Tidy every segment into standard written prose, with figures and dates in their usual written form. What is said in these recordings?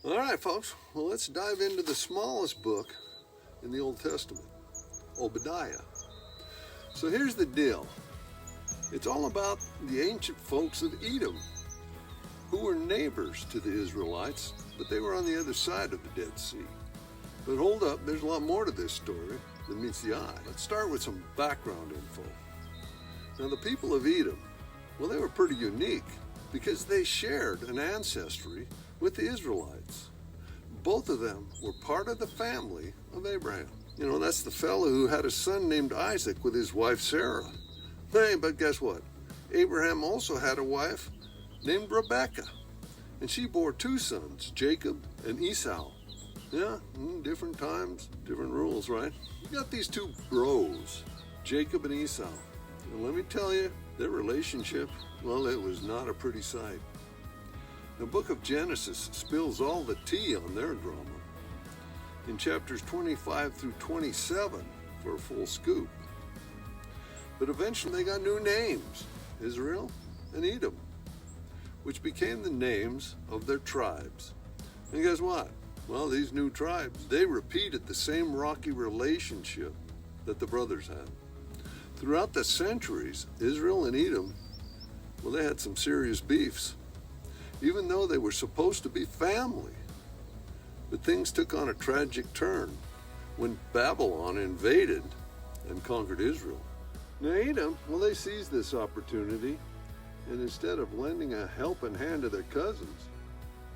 All right, folks, well, let's dive into the smallest book in the Old Testament, Obadiah. So here's the deal. It's all about the ancient folks of Edom, who were neighbors to the Israelites, but they were on the other side of the Dead Sea. But hold up, there's a lot more to this story than meets the eye. Let's start with some background info. Now, the people of Edom, well, they were pretty unique because they shared an ancestry with the Israelites. Both of them were part of the family of Abraham. You know, that's the fellow who had a son named Isaac with his wife Sarah. Hey, but guess what? Abraham also had a wife named Rebekah, and she bore two sons, Jacob and Esau. Yeah, different times, different rules, right? You got these two bros, Jacob and Esau. And let me tell you, their relationship, well, it was not a pretty sight. The book of Genesis spills all the tea on their drama in chapters 25 through 27 for a full scoop. But eventually they got new names, Israel and Edom, which became the names of their tribes. And guess what? Well, these new tribes, they repeated the same rocky relationship that the brothers had. Throughout the centuries, Israel and Edom, well, they had some serious beefs, even though they were supposed to be family. But things took on a tragic turn when Babylon invaded and conquered Israel. Now Edom, well, they seized this opportunity, and instead of lending a helping hand to their cousins,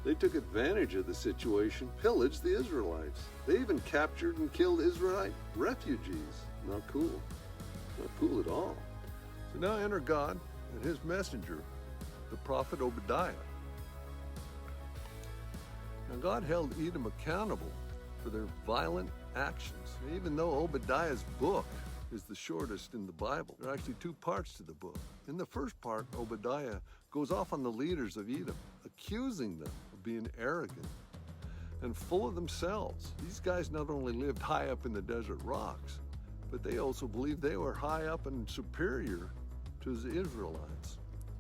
they took advantage of the situation, pillaged the Israelites. They even captured and killed Israelite refugees. Not cool. Not cool at all. So now enter God and his messenger, the prophet Obadiah. Now God held Edom accountable for their violent actions. Even though Obadiah's book is the shortest in the Bible, there are actually two parts to the book. In the first part, Obadiah goes off on the leaders of Edom, accusing them of being arrogant and full of themselves. These guys not only lived high up in the desert rocks, but they also believed they were high up and superior to the Israelites.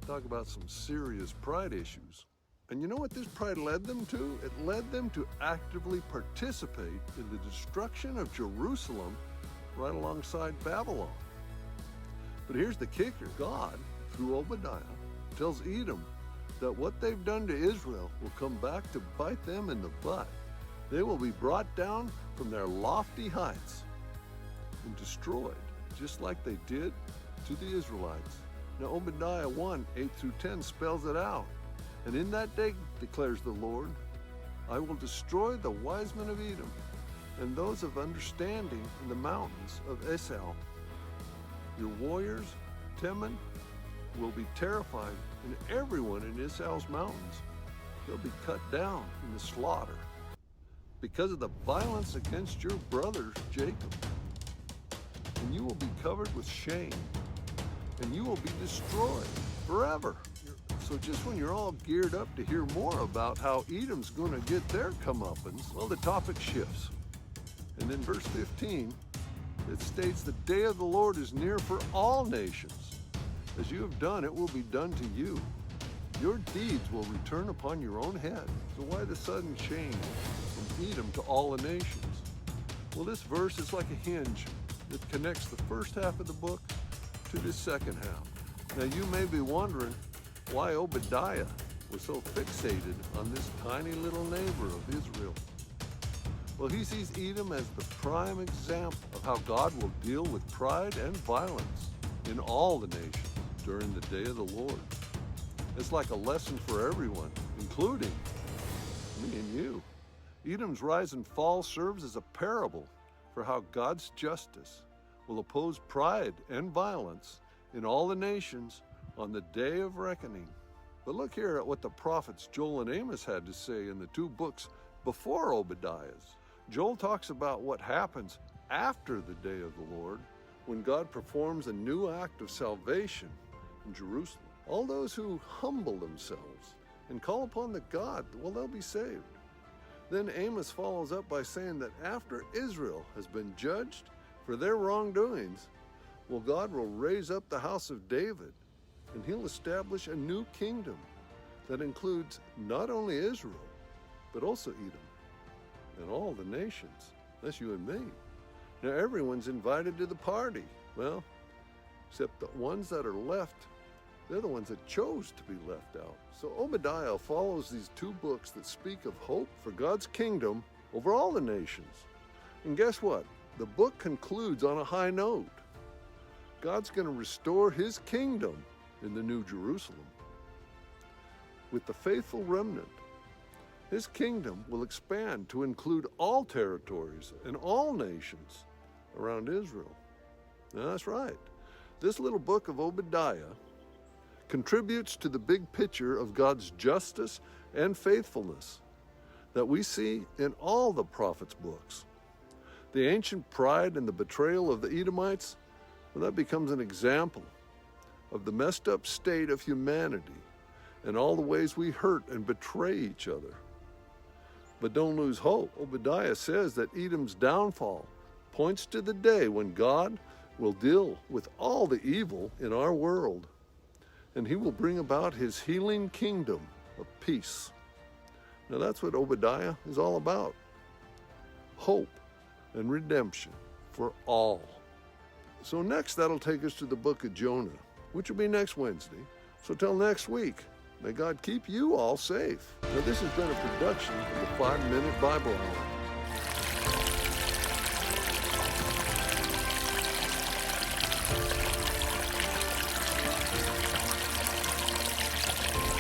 Talk about some serious pride issues. And you know what this pride led them to? It led them to actively participate in the destruction of Jerusalem right alongside Babylon. But here's the kicker. God, through Obadiah, tells Edom that what they've done to Israel will come back to bite them in the butt. They will be brought down from their lofty heights and destroyed, just like they did to the Israelites. Now Obadiah 1, 8 through 10 spells it out. And in that day, declares the Lord, I will destroy the wise men of Edom and those of understanding in the mountains of Esau. Your warriors, Teman, will be terrified, and everyone in Esau's mountains, they'll be cut down in the slaughter because of the violence against your brothers, Jacob. And you will be covered with shame, and you will be destroyed forever. So just when you're all geared up to hear more about how Edom's going to get their comeuppance, well, the topic shifts. And in verse 15, it states, the day of the Lord is near for all nations. As you have done, it will be done to you. Your deeds will return upon your own head. So why the sudden change from Edom to all the nations? Well, this verse is like a hinge that connects the first half of the book to the second half. Now you may be wondering why Obadiah was so fixated on this tiny little neighbor of Israel. Well, he sees Edom as the prime example of how God will deal with pride and violence in all the nations during the day of the Lord. It's like a lesson for everyone, including me and you. Edom's rise and fall serves as a parable for how God's justice will oppose pride and violence in all the nations on the day of reckoning. But look here at what the prophets Joel and Amos had to say in the two books before Obadiah's. Joel talks about what happens after the day of the Lord, when God performs a new act of salvation in Jerusalem. All those who humble themselves and call upon the God, well, they'll be saved. Then Amos follows up by saying that after Israel has been judged for their wrongdoings, well, God will raise up the house of David, and he'll establish a new kingdom that includes not only Israel, but also Edom and all the nations. That's you and me. Now everyone's invited to the party. Well, except the ones that are left, they're the ones that chose to be left out. So Obadiah follows these two books that speak of hope for God's kingdom over all the nations. And guess what? The book concludes on a high note. God's going to restore his kingdom in the New Jerusalem with the faithful remnant. His kingdom will expand to include all territories and all nations around Israel. Now, that's right. This little book of Obadiah contributes to the big picture of God's justice and faithfulness that we see in all the prophets' books. The ancient pride and the betrayal of the Edomites, well, that becomes an example of the messed up state of humanity and all the ways we hurt and betray each other. But don't lose hope. Obadiah says that Edom's downfall points to the day when God will deal with all the evil in our world, and he will bring about his healing kingdom of peace. Now that's what Obadiah is all about. Hope and redemption for all. So next, that'll take us to the book of Jonah, which will be next Wednesday. So till next week, may God keep you all safe. Now this has been a production of the 5 Minute Bible Hour.